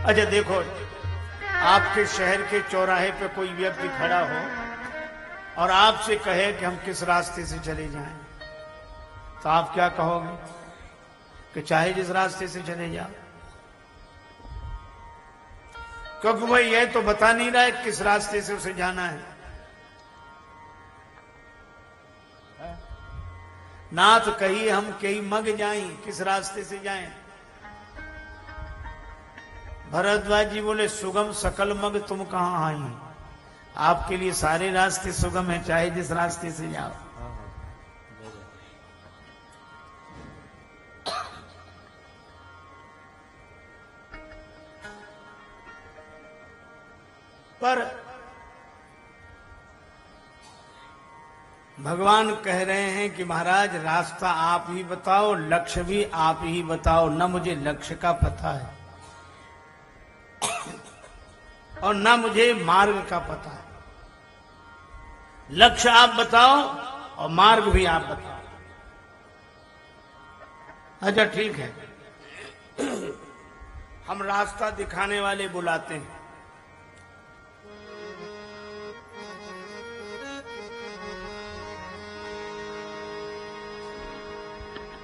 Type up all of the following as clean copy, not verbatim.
अच्छा देखो, आपके शहर के चौराहे पे कोई व्यक्ति खड़ा हो और आपसे कहे कि हम किस रास्ते से चले जाएं, तो आप क्या कहोगे? कि चाहे जिस रास्ते से चले जाओ, क्योंकि वह यह तो बता नहीं रहा है किस रास्ते से उसे जाना है। नाथ कही हम कई मग जाएं, किस रास्ते से जाएं? भरद्वाज जी बोले सुगम सकल मग तुम कहां आई? आपके लिए सारे रास्ते सुगम है, चाहे जिस रास्ते से जाओ। पर भगवान कह रहे हैं कि महाराज रास्ता आप ही बताओ, लक्ष्य भी आप ही बताओ, न मुझे लक्ष्य का पता है और न मुझे मार्ग का पता है। लक्ष्य आप बताओ और मार्ग भी आप बताओ। अच्छा ठीक है, हम रास्ता दिखाने वाले बुलाते हैं।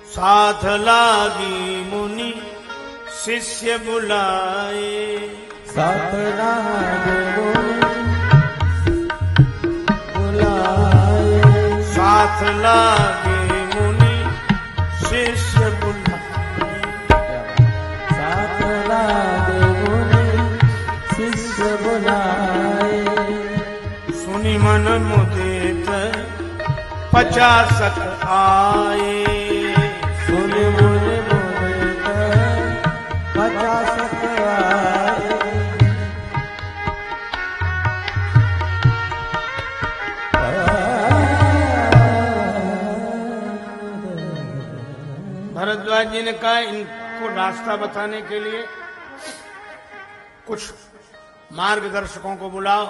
साथ लागी मुनि शिष्य बुलाए, साथ लागी मुनि बुलाए, साथ लागी मुनि शिष्य बुलाए, साथ लागी मुनि शिष्य बुलाए। सुनि मन मुदित 50 आए, सुनि मन मुदित 50 आए। भरद्वाज जी ने कहा इनको रास्ता बताने के लिए कुछ मार्गदर्शकों को बुलाओ।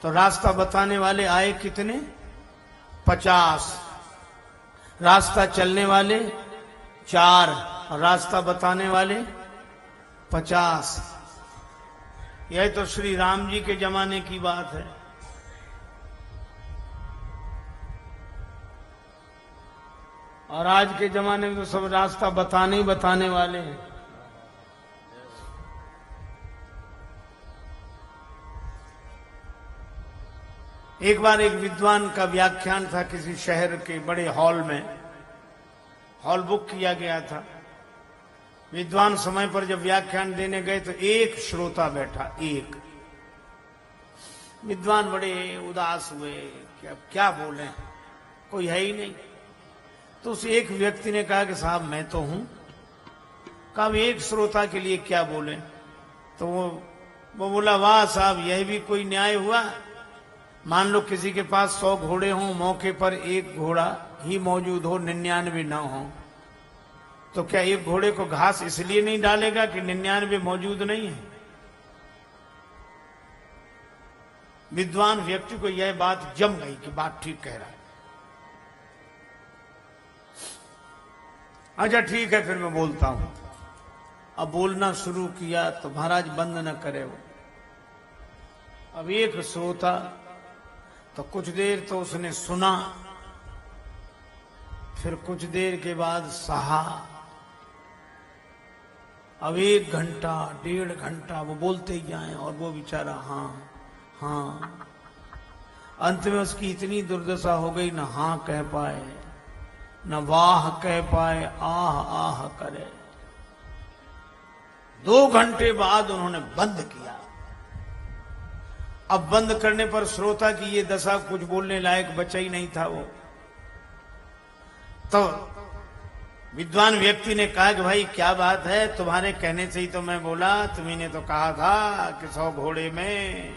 तो रास्ता बताने वाले आए कितने? 50। रास्ता चलने वाले 4 और रास्ता बताने वाले 50। यह तो श्री राम जी के जमाने की बात है। और आज के जमाने में तो सब रास्ता बताने ही बताने वाले हैं। एक बार एक विद्वान का व्याख्यान था किसी शहर के बड़े हॉल में, हॉल बुक किया गया था। विद्वान समय पर जब व्याख्यान देने गए तो एक श्रोता बैठा, एक। विद्वान बड़े उदास हुए कि अब क्या बोले, कोई है ही नहीं। तो उस एक व्यक्ति ने कहा कि साहब मैं तो हूं। कहा एक श्रोता के लिए क्या बोले? तो वो बोला वाह साहब, यह भी कोई न्याय हुआ। मान लो किसी के पास 100 घोड़े हों, मौके पर एक घोड़ा ही मौजूद हो, 99 ना हो, तो क्या एक घोड़े को घास इसलिए नहीं डालेगा कि 99 मौजूद नहीं है? विद्वान व्यक्ति को यह बात जम गई कि बात ठीक कह रहा है। अच्छा ठीक है, फिर मैं बोलता हूं। अब बोलना शुरू किया तो महाराज बंद न करे वो। अब एक श्रोता तो कुछ देर तो उसने सुना, फिर कुछ देर के बाद सहा। अब 1 घंटा 1.5 घंटा वो बोलते ही जाए और वो बेचारा हाँ हाँ। अंत में उसकी इतनी दुर्दशा हो गई, न हाँ कह पाए, न वाह कह पाए, आह आह करे। 2 घंटे बाद उन्होंने बंद किया। अब बंद करने पर श्रोता की ये दशा, कुछ बोलने लायक बचा ही नहीं था वो। तो विद्वान व्यक्ति ने कहा कि भाई क्या बात है, तुम्हारे कहने से ही तो मैं बोला। तुम्ही ने तो कहा था कि 100 घोड़े में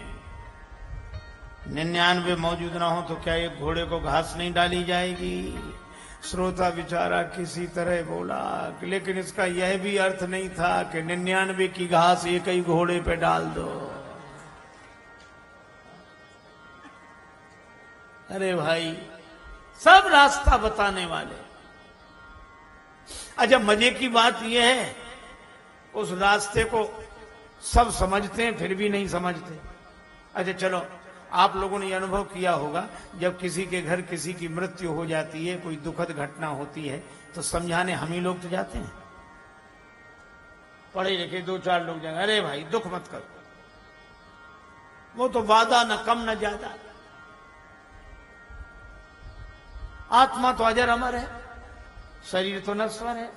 99 मौजूद ना हो तो क्या एक घोड़े को घास नहीं डाली जाएगी? श्रोता बेचारा किसी तरह बोला, लेकिन इसका यह भी अर्थ नहीं था कि 99 की घास एक ही घोड़े पे डाल दो। अरे भाई, सब रास्ता बताने वाले। अच्छा मजे की बात यह है, उस रास्ते को सब समझते हैं फिर भी नहीं समझते। अच्छा चलो, आप लोगों ने अनुभव किया होगा, जब किसी के घर किसी की मृत्यु हो जाती है, कोई दुखद घटना होती है, तो समझाने हम ही लोग तो जाते हैं। पढ़े लिखे 2-4 लोग जाएंगे, अरे भाई दुख मत करो, वो तो वादा न कम न ज्यादा, आत्मा तो अजर अमर है, शरीर तो नश्वर है।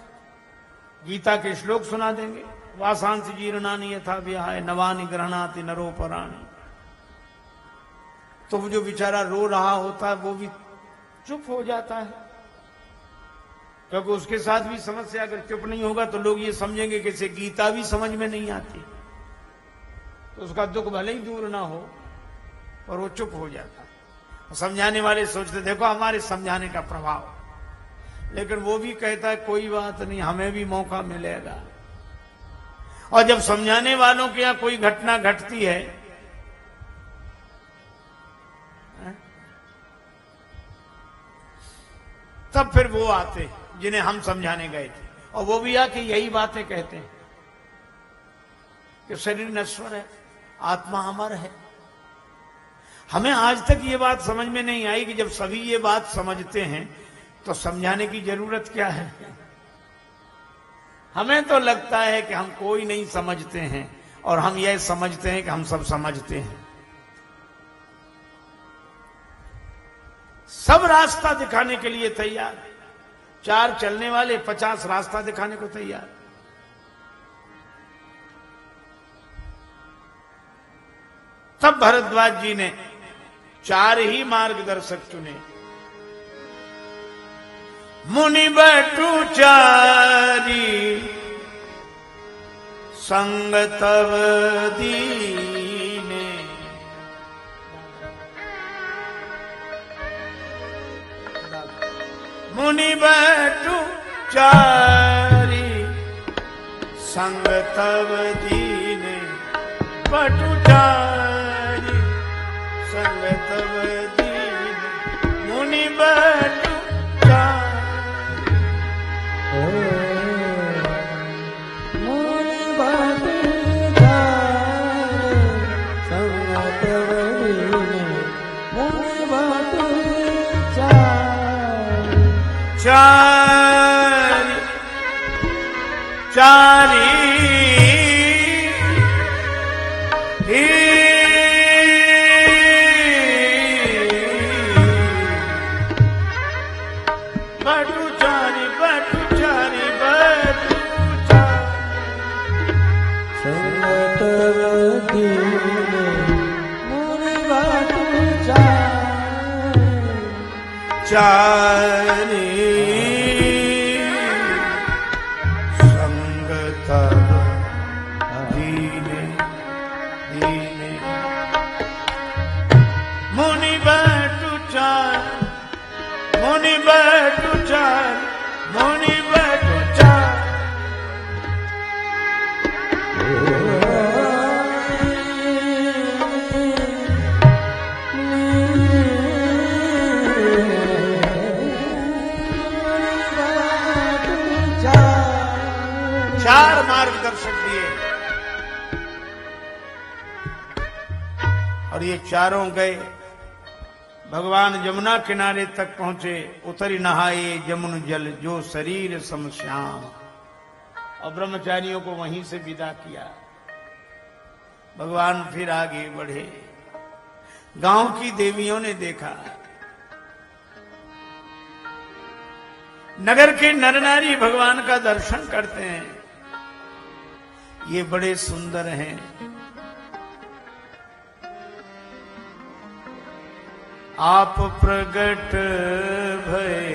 गीता के श्लोक सुना देंगे, वासांसी जीर्णानि यथा विहाय नवानि गृह्णाति नरोपराणि। तो वो जो बेचारा रो रहा होता है वो भी चुप हो जाता है, क्योंकि उसके साथ भी समस्या अगर चुप नहीं होगा तो लोग ये समझेंगे कि इसे गीता भी समझ में नहीं आती, तो उसका दुख भले ही दूर ना हो और वो चुप हो जाता है। समझाने वाले सोचते देखो हमारे समझाने का प्रभाव, लेकिन वो भी कहता है कोई बात नहीं, हमें भी मौका मिलेगा। और जब समझाने वालों के यहां कोई घटना घटती है, तब फिर वो आते जिन्हें हम समझाने गए थे, और वो भी आके यही बातें कहते हैं कि शरीर नश्वर है, आत्मा अमर है। हमें आज तक ये बात समझ में नहीं आई कि जब सभी ये बात समझते हैं तो समझाने की जरूरत क्या है। हमें तो लगता है कि हम कोई नहीं समझते हैं, और हम यह समझते हैं कि हम सब समझते हैं। सब रास्ता दिखाने के लिए तैयार, 4 चलने वाले 50 रास्ता दिखाने को तैयार। तब भरद्वाज जी ने 4 ही मार्गदर्शक चुने। मुनि बैठू 4 संग तव दीने, मुनि बैठू 4 संग तव दीने, बैठू 4 संग तव दीने, मुनि बैठू 4 मुनि बैठू 4 संग तव दीने, मुनि बैठू 4 संग तव दीने दीने, मुनि बैठू 4, मुनि बैठू 4, मुनि बैठू 4। मार्गदर्शक दिए, और ये 4 गए। भगवान जमुना किनारे तक पहुंचे, उतरी नहाए जमुन जल जो शरीर समश्याम, और ब्रह्मचारियों को वहीं से विदा किया। भगवान फिर आगे बढ़े। गांव की देवियों ने देखा, नगर के नर नारी भगवान का दर्शन करते हैं, ये बड़े सुंदर हैं। आप प्रगट भय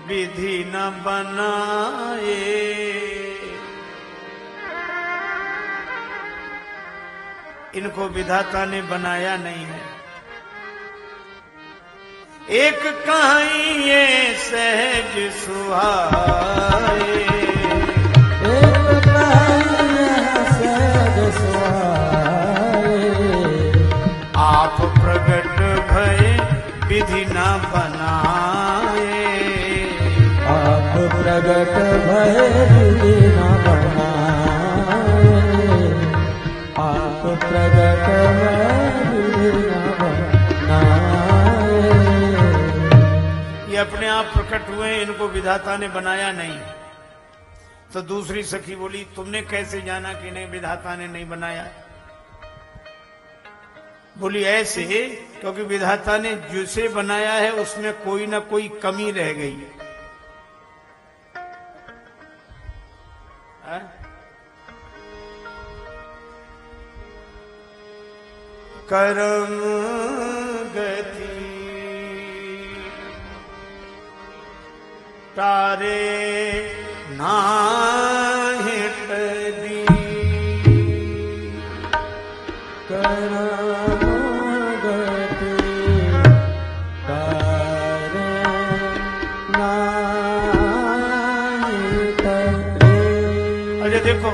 विधि न बनाए, इनको विधाता ने बनाया नहीं है। एक कहिए सहज सुहाए, एक कहिए सहज सुहाए, आप प्रगट भय विधि न बनाए, आप प्रगट भय विधि न बनाए। विधाता ने बनाया नहीं। तो दूसरी सखी बोली, तुमने कैसे जाना कि नहीं विधाता ने नहीं बनाया? बोली ऐसे, क्योंकि विधाता ने जिसे बनाया है उसमें कोई ना कोई कमी रह गई है। कर्म गति तारे नाहित दी, कर्म गति तारे नाहित दी। अरे देखो,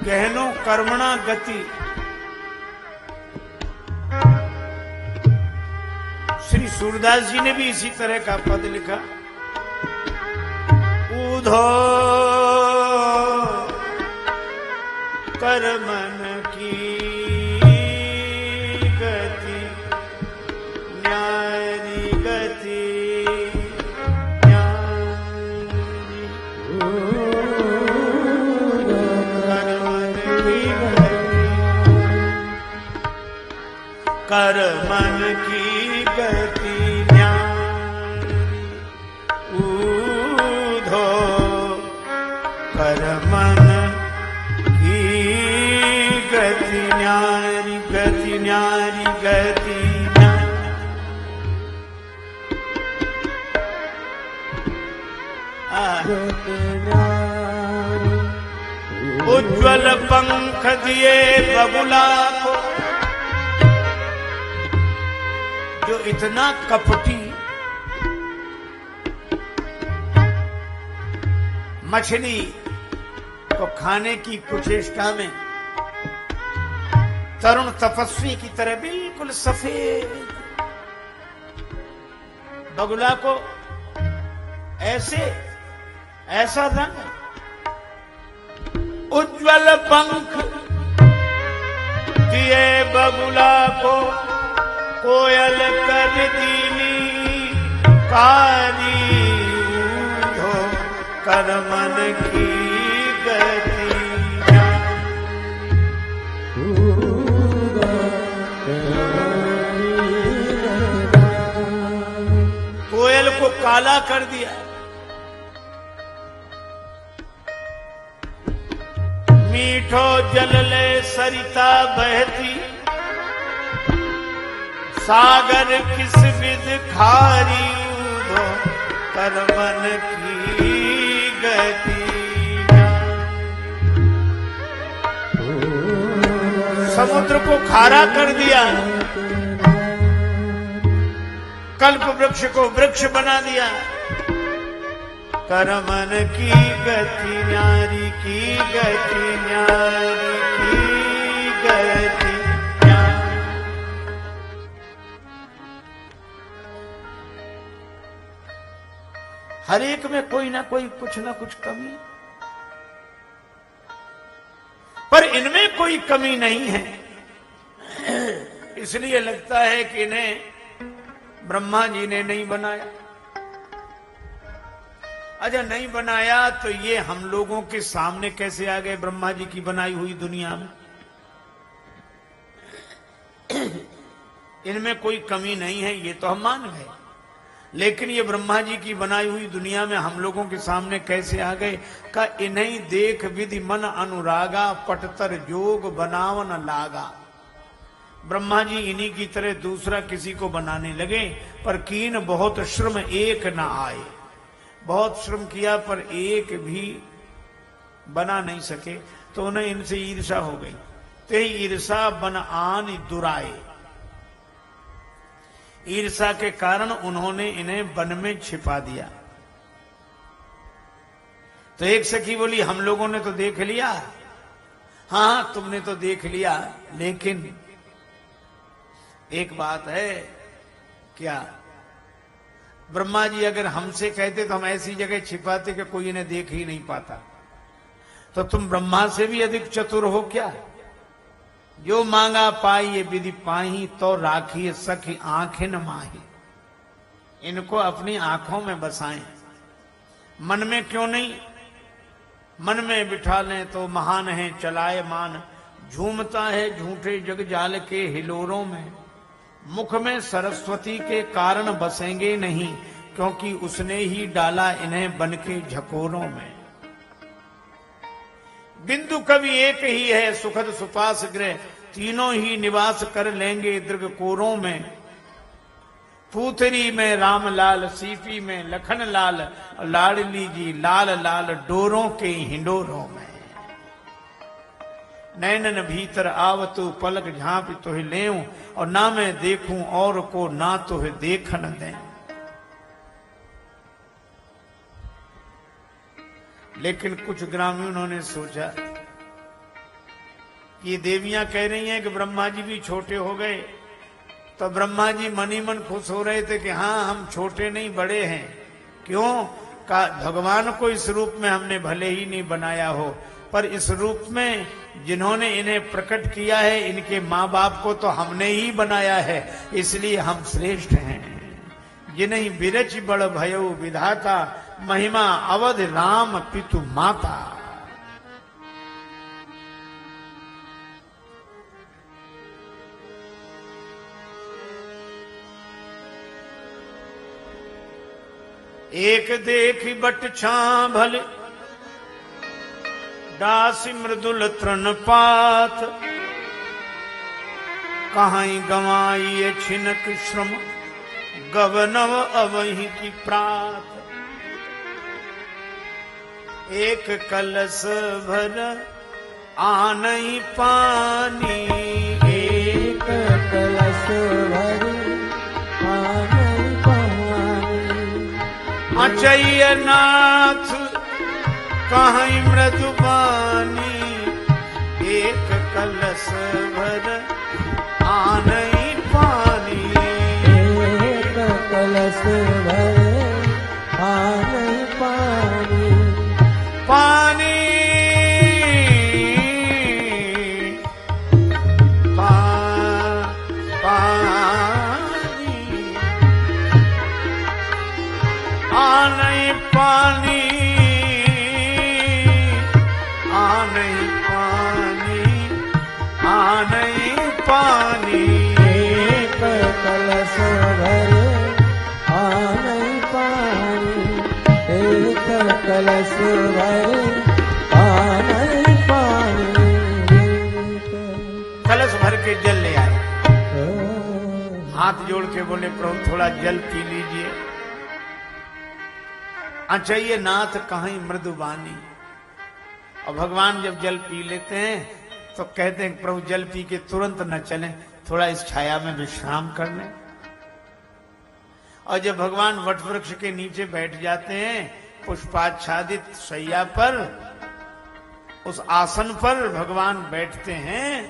गहनो कर्मणा गति, श्री सूरदास जी ने भी इसी तरह का पद लिखा। उधो कर्मन की गति न्यारी गति न्यारी, कर्मन की गति, कर्मन की गति न्यारी, ऊधो कर्मन की गति न्यारी, गति न्यारी, गति न्यारी। उज्ज्वल पंख दिए बगुला को, जो इतना कपटी, मछली को खाने की कुचेष्टा में तरुण तपस्वी की तरह बिल्कुल सफेद बगुला को ऐसा रंग, उज्ज्वल पंख दिए बगुला को, कोयल कर दीनी कारी, ऊधो कर्मन की गति। कोयल को काला कर दिया, मीठो जल ले सरिता बहती, सागर किस विध खारी, ऊधो कर्मन की गति। समुद्र को खारा कर दिया, कल्प वृक्ष को वृक्ष बना दिया, कर्मन की गति न्यारी, की गति न्यारी, की गति न्यारी। हर एक में कोई ना कोई कुछ ना कुछ कमी, पर इनमें कोई कमी नहीं है। इसलिए लगता है कि इन्हें ब्रह्मा जी ने नहीं बनाया। अच्छा, नहीं बनाया तो ये हम लोगों के सामने कैसे आ गए ब्रह्मा जी की बनाई हुई दुनिया में? इनमें कोई कमी नहीं है, ये तो हम मान गए, लेकिन ये ब्रह्मा जी की बनाई हुई दुनिया में हम लोगों के सामने कैसे आ गए? का इन्हीं देख विधि मन अनुरागा, पटतर जोग बनावन लागा। ब्रह्मा जी इन्हीं की तरह दूसरा किसी को बनाने लगे, पर कीन बहुत श्रम एक न आए। बहुत श्रम किया पर एक भी बना नहीं सके, तो उन्हें इनसे ईर्षा हो गई। ते ईर्षा बन आन दुराए, ईर्षा के कारण उन्होंने इन्हें वन में छिपा दिया। तो एक सखी बोली, हम लोगों ने तो देख लिया। हाँ, तुमने तो देख लिया, लेकिन एक बात है। क्या? ब्रह्मा जी अगर हमसे कहते तो हम ऐसी जगह छिपाते कि कोई इन्हें देख ही नहीं पाता। तो तुम ब्रह्मा से भी अधिक चतुर हो क्या? जो मांगा पाई ये विधि पाही, तो राखी सखी आंखें न माही। इनको अपनी आंखों में बसाएं। मन में क्यों नहीं? मन में बिठा लें तो महान है चलायमान, झूमता है झूठे जग जाल के हिलोरों में। मुख में सरस्वती के कारण बसेंगे नहीं, क्योंकि उसने ही डाला इन्हें बन के झकोरों में। बिंदु कवि एक ही है सुखद सुपास गृह, तीनों ही निवास कर लेंगे दीर्घ कोरों में। पूतरी में रामलाल, सीपी में लखन लाल, लाडली जी लाल लाल डोरों के हिंडोरों में। नैनन भीतर आवतु पलक झांप तुह लेऊं, और ना मैं देखूं और को ना तुह देखन दें। लेकिन कुछ ग्रामीणों ने सोचा कि ये देवियां कह रही हैं कि ब्रह्मा जी भी छोटे हो गए, तो ब्रह्मा जी मन ही मन खुश हो रहे थे कि हाँ हम छोटे नहीं बड़े हैं। क्यों? का भगवान को इस रूप में हमने भले ही नहीं बनाया हो, पर इस रूप में जिन्होंने इन्हें प्रकट किया है इनके माँ बाप को तो हमने ही बनाया है, इसलिए हम श्रेष्ठ हैं। जिन्हीं बिरच बड़ भयो विधाता, महिमा अवध राम पितु माता। एक देखी बट छांभल, दासी मृदुल तृण पात। कहाई गंवाई छिनक श्रम, गवनव अवहि की प्रात। एक कलश भर आनई पानी, एक कलश भर आनई पानी। अचैय नाथ कहीं मृदुबानी, एक कलश भर आनई पानी। एक कलश भर आनई पानी। पानी पानी आनई पानी, आनई पानी, आनई पानी। एक कलश भर आनई पानी, एक कलश भर आनई पानी। कलश भर के जल ले आए, हाथ जोड़ के बोले प्रभु थोड़ा जल पी लीजिए। अचैय नाथ कहीं मृदुबानी। और भगवान जब जल पी लेते हैं तो कहते हैं प्रभु जल पी के तुरंत न चलें, थोड़ा इस छाया में विश्राम कर लें। और जब भगवान वटवृक्ष के नीचे बैठ जाते हैं पुष्पाच्छादित शैया पर, उस आसन पर भगवान बैठते हैं,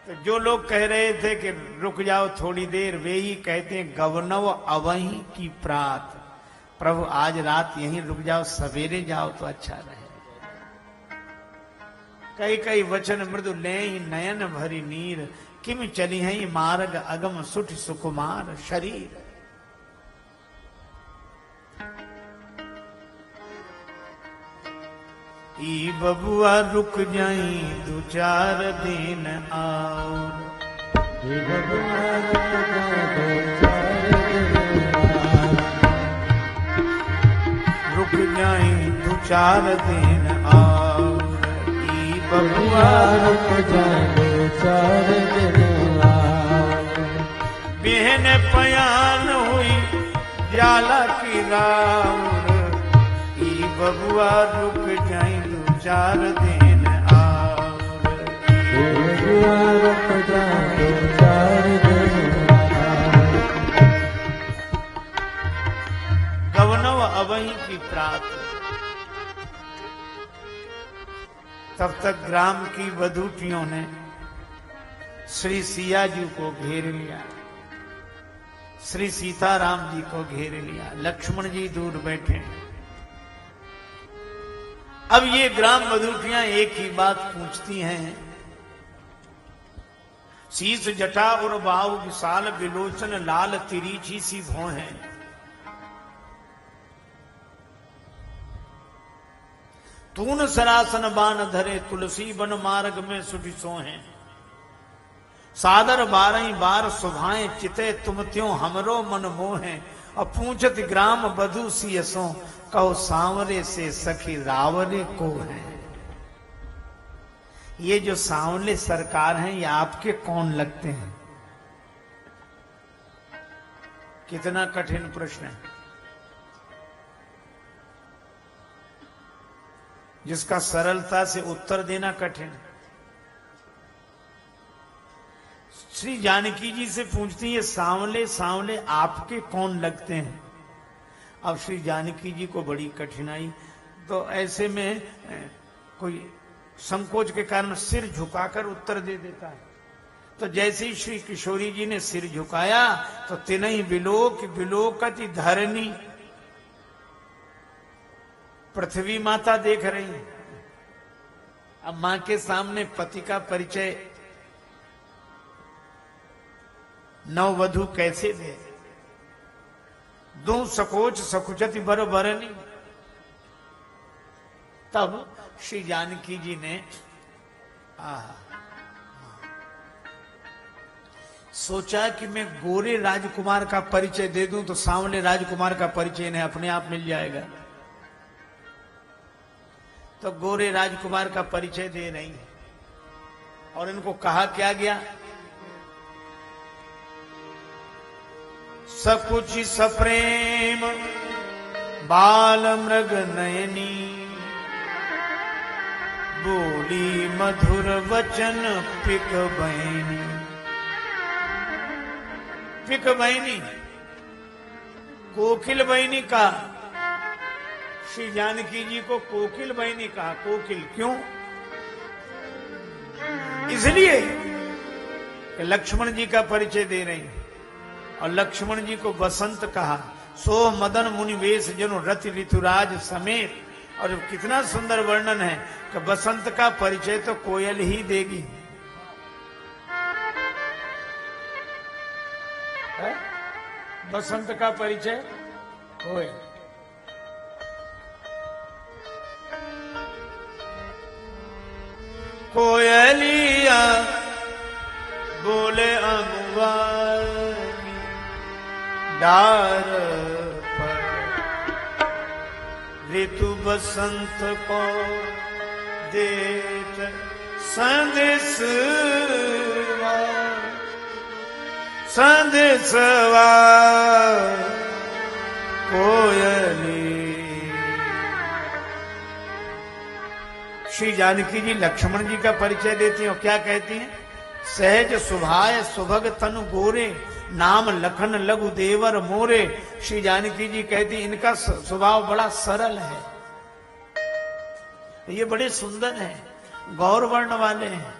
तो जो लोग कह रहे थे कि रुक जाओ थोड़ी देर, वे ही कहते हैं गवनव अवहि की प्रात। प्रभु आज रात यहीं रुक जाओ, सवेरे जाओ तो अच्छा रहे। कई कई वचन मृदु ले नयन भरी नीर, किम चली है मार्ग अगम सुठ सुकुमार शरीर। ई बबुआ रुक जाई दो चार दिन और, रुक जाई दो चार दिन और। ई बबुआ रुक जाए चार दिन और। बहन पयान हुई जाला की राउर, ई बबुआ रुक जाई दो चार दिन और। बबुआ रुक जाए चार दिन और। गवनव अवहि की प्रात। तब तक ग्राम की वधूटियों ने श्री सिया जी को घेर लिया, श्री सीताराम जी को घेर लिया, लक्ष्मण जी दूर बैठे। अब ये ग्राम वधूटियां एक ही बात पूछती हैं, शीश जटा और बाहु विशाल, विलोचन लाल तिरछी सी भौं है। तून सरासन बान धरे तुलसी बन मार्ग में सुधि सोहें। सादर 12 बार सुभाएं चिते तुम त्यों हमरो मन मोहें। और पूछत ग्राम बधु सियसों कहो सांवरे से सखी रावरे को है। ये जो सांवले सरकार हैं ये आपके कौन लगते हैं? कितना कठिन प्रश्न है, जिसका सरलता से उत्तर देना कठिन। श्री जानकी जी से पूछती है सांवले सांवले आपके कौन लगते हैं। अब श्री जानकी जी को बड़ी कठिनाई, तो ऐसे में कोई संकोच के कारण सिर झुकाकर उत्तर दे देता है। तो जैसे ही श्री किशोरी जी ने सिर झुकाया तो तिनहि बिलोक बिलोकति धरनी, पृथ्वी माता देख रही है। अब मां के सामने पति का परिचय नववधु कैसे दे? दो सकोच सकुचति बर बरनी। तब श्री जानकी जी ने सोचा कि मैं गोरे राजकुमार का परिचय दे दूं तो सांवले राजकुमार का परिचय इन्हें अपने आप मिल जाएगा। तो गोरे राजकुमार का परिचय दे रही है और इनको कहा क्या गया? सकुच सप्रेम बाल मृग नयनी, बोली मधुर वचन पिक बहनी। पिक बहनी, कोकिल बहनी का। श्री जानकी जी को कोकिल बहनी कहा। कोकिल क्यों? इसलिए कि लक्ष्मण जी का परिचय दे रही हैं और लक्ष्मण जी को बसंत कहा। सो मदन मुनि वेश जनो रति ऋतुराज समेत। और कितना सुंदर वर्णन है कि बसंत का परिचय तो कोयल ही देगी। है? बसंत का परिचय कोयल। कोयलिया बोले अगुवानी, डार पर ऋतु बसंत को देत संदेश संदेशवा कोयली। श्री जानकी जी लक्ष्मण जी का परिचय देती हैं और क्या कहती हैं? सहज सुभाय सुभग तनु गोरे, नाम लखन लघु देवर मोरे। श्री जानकी जी कहती इनका स्वभाव बड़ा सरल है, ये बड़े सुंदर हैं, गौर वर्ण वाले हैं।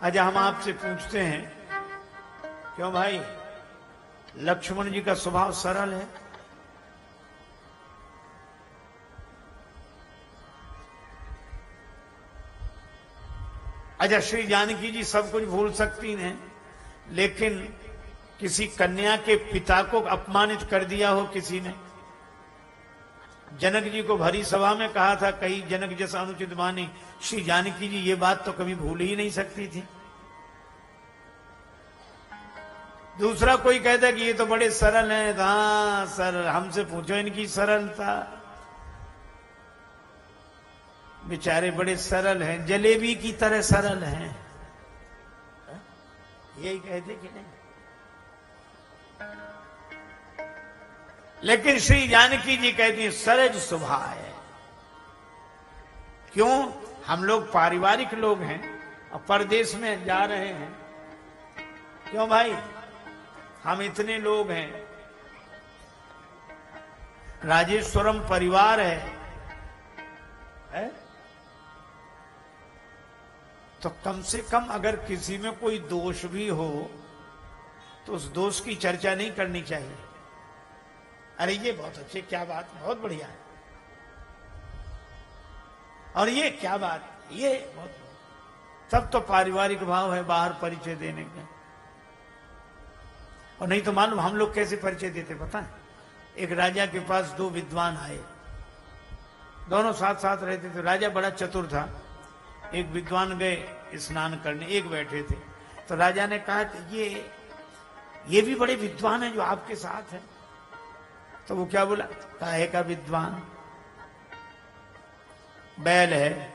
आज हम आपसे पूछते हैं क्यों भाई लक्ष्मण जी का स्वभाव सरल है? अच्छा, श्री जानकी जी सब कुछ भूल सकती हैं, लेकिन किसी कन्या के पिता को अपमानित कर दिया हो किसी ने, जनक जी को भरी सभा में कहा था कहीं जनक जैसा अनुचित मानी, श्री जानकी जी ये बात तो कभी भूल ही नहीं सकती थी। दूसरा कोई कहता कि ये तो बड़े सरल हैं। हाँ सरल, हमसे पूछो इनकी सरलता, बेचारे बड़े सरल हैं, जलेबी की तरह सरल हैं। यही कहते कि नहीं? लेकिन श्री जानकी जी कहती हैं सरज स्वभाव है। क्यों? हम लोग पारिवारिक लोग हैं और परदेश में जा रहे हैं। क्यों भाई? हम इतने लोग हैं, राजेश्वरम परिवार है? तो कम से कम अगर किसी में कोई दोष भी हो तो उस दोष की चर्चा नहीं करनी चाहिए। अरे ये बहुत अच्छे, क्या बात, बहुत बढ़िया है, और ये क्या बात, ये बहुत, तब तो पारिवारिक भाव है बाहर परिचय देने का। और नहीं तो मालूम हम लोग कैसे परिचय देते पता है? एक राजा के पास दो विद्वान आए, दोनों साथ साथ रहते थे। राजा बड़ा चतुर था। एक विद्वान गए स्नान करने, एक बैठे थे, तो राजा ने कहा कि ये भी बड़े विद्वान हैं जो आपके साथ हैं। तो वो क्या बोला, काहे का विद्वान, बैल है,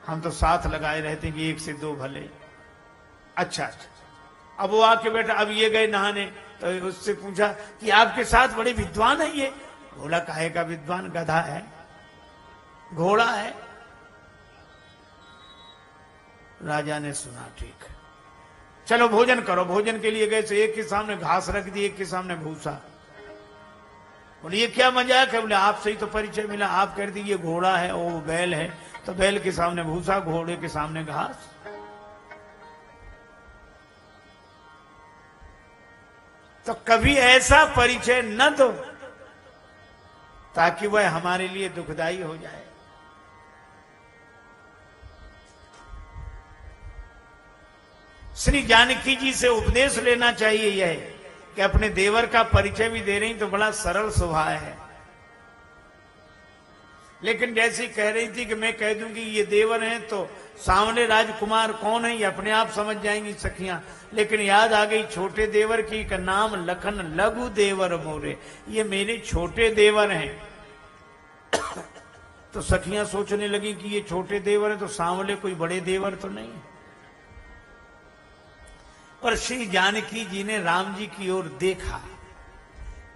हम तो साथ लगाए रहते हैं कि एक से दो भले। अच्छा, अब वो आके बैठा, अब ये गए नहाने, तो उससे पूछा कि आपके साथ बड़े विद्वान है ये। बोला काहे का विद्वान, गधा है, घोड़ा है। राजा ने सुना, ठीक है, चलो भोजन करो। भोजन के लिए गए तो एक के सामने घास रख दी, एक के सामने भूसा। बोले ये क्या मजाक है। बोले आपसे ही तो परिचय मिला, आप कह दी ये घोड़ा है, वो बैल है, तो बैल के सामने भूसा, घोड़े के सामने घास। तो कभी ऐसा परिचय न दो ताकि वह हमारे लिए दुखदाई हो जाए। श्री जानकी जी से उपदेश लेना चाहिए यह कि अपने देवर का परिचय भी दे रही तो बड़ा सरल स्वभाव है, लेकिन जैसी कह रही थी कि मैं कह दूंगी ये देवर हैं तो सांवले राजकुमार कौन है ये अपने आप समझ जाएंगी सखियां। लेकिन याद आ गई छोटे देवर की का नाम लखन लघु देवर मोरे, ये मेरे छोटे देवर हैं। तो सखियां सोचने लगी कि ये छोटे देवर है तो सांवले कोई बड़े देवर तो नहीं। पर श्री जानकी जी ने राम जी की ओर देखा,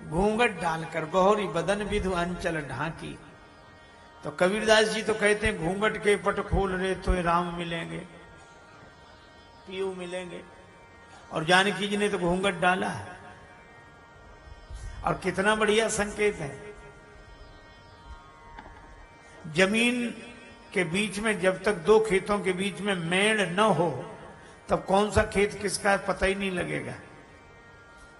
घूंघट डालकर बहोरी बदन विधु अंचल ढांकी। तो कबीरदास जी तो कहते हैं घूंघट के पट खोल रहे तो राम मिलेंगे, पीयू मिलेंगे, और जानकी जी ने तो घूंघट डाला है। और कितना बढ़िया संकेत है। जमीन के बीच में जब तक दो खेतों के बीच में मेड़ न हो तब कौन सा खेत किसका पता ही नहीं लगेगा।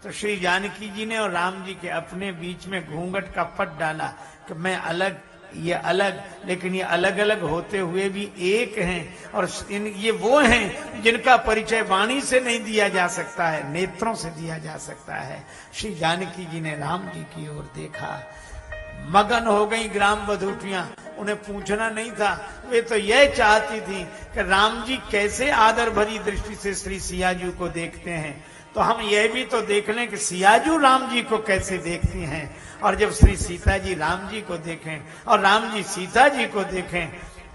तो श्री जानकी जी ने और राम जी के अपने बीच में घूंघट का पट डाला कि मैं अलग, ये अलग, लेकिन ये अलग अलग होते हुए भी एक हैं। और ये वो हैं जिनका परिचय वाणी से नहीं दिया जा सकता है, नेत्रों से दिया जा सकता है। श्री जानकी जी ने राम जी की ओर देखा, मगन हो गई ग्राम बधूटियां। उन्हें पूछना नहीं था, वे तो यह चाहती थी कि राम जी कैसे आदर भरी दृष्टि से श्री सियाजू को देखते हैं, तो हम यह भी तो देख लें कि सियाजू राम जी को कैसे देखती हैं। और जब श्री सीता जी राम जी को देखें और राम जी सीता जी को देखें,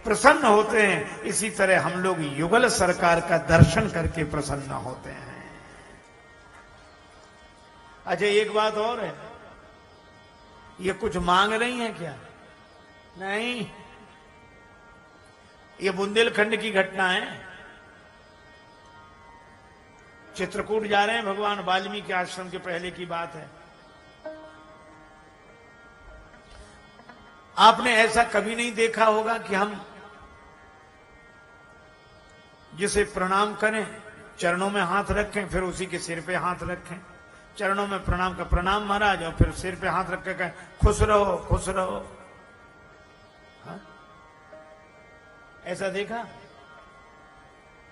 प्रसन्न होते हैं। इसी तरह हम लोग युगल सरकार का दर्शन करके प्रसन्न होते हैं। अच्छा एक बात और है, ये कुछ मांग रही हैं क्या? नहीं, ये बुंदेलखंड की घटना है। चित्रकूट जा रहे हैं, भगवान वाल्मीकि आश्रम के पहले की बात है। आपने ऐसा कभी नहीं देखा होगा कि हम जिसे प्रणाम करें, चरणों में हाथ रखें, फिर उसी के सिर पे हाथ रखें। चरणों में प्रणाम का प्रणाम महाराज, और फिर सिर पे हाथ रख के कहें खुश रहो खुश रहो। हाँ? ऐसा देखा?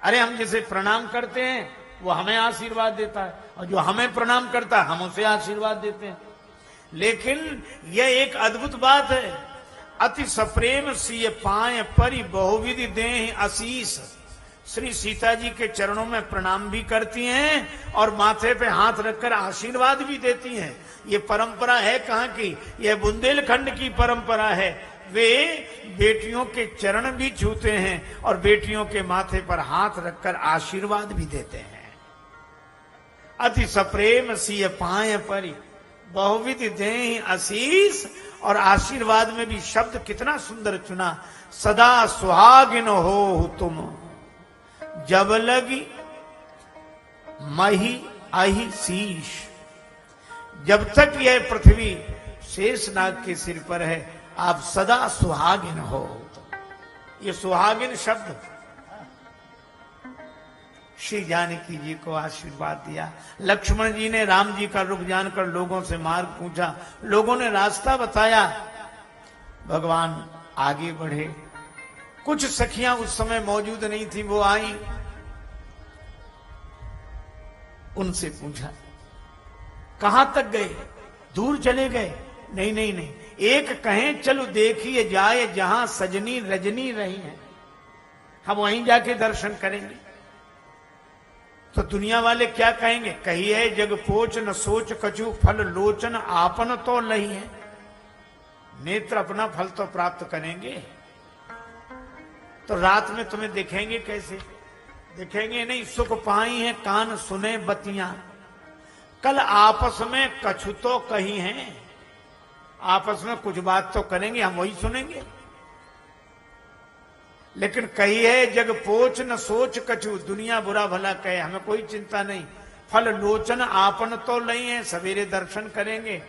अरे हम जिसे प्रणाम करते हैं वो हमें आशीर्वाद देता है, और जो हमें प्रणाम करता है हम उसे आशीर्वाद देते हैं। लेकिन यह एक अद्भुत बात है, अति सप्रेम सिय पाए परि बहुविधि देहि आशीष। श्री सीता जी के चरणों में प्रणाम भी करती हैं और माथे पे हाथ रखकर आशीर्वाद भी देती हैं। ये परंपरा है कहां की? यह बुंदेलखंड की परंपरा है। वे बेटियों के चरण भी छूते हैं और बेटियों के माथे पर हाथ रखकर आशीर्वाद भी देते हैं। अति सप्रेम सिय पाए परि बहुविधि देहि आशीष। और आशीर्वाद में भी शब्द कितना सुंदर चुना, सदा सुहागिन हो तुम जब लगी मही आही शीश। जब तक यह पृथ्वी शेषनाग के सिर पर है आप सदा सुहागिन हो। ये सुहागिन शब्द श्री जानकी जी को आशीर्वाद दिया। लक्ष्मण जी ने राम जी का रुख जानकर लोगों से मार्ग पूछा, लोगों ने रास्ता बताया, भगवान आगे बढ़े। कुछ सखियां उस समय मौजूद नहीं थी, वो आई, उनसे पूछा कहां तक गए? दूर चले गए? नहीं नहीं नहीं, एक कहें चलो देखिए जाए जहां सजनी रजनी रही है, हम वहीं जाके दर्शन करेंगे। तो दुनिया वाले क्या कहेंगे, कही है जग पोच न सोच कछु फल लोचन आपन तो लही है। नेत्र अपना फल तो प्राप्त करेंगे, तो रात में तुम्हें दिखेंगे कैसे, दिखेंगे नहीं। सुख पाई है कान सुने बतियां, कल आपस में कछु तो कही हैं, आपस में कुछ बात तो करेंगे, हम वही सुनेंगे। लेकिन कही है जग पोच न सोच कछु, दुनिया बुरा भला कहे हमें कोई चिंता नहीं, फल लोचन आपन तो नहीं है, सवेरे दर्शन करेंगे।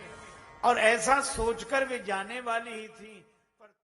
और ऐसा सोचकर वे जाने वाली ही थी।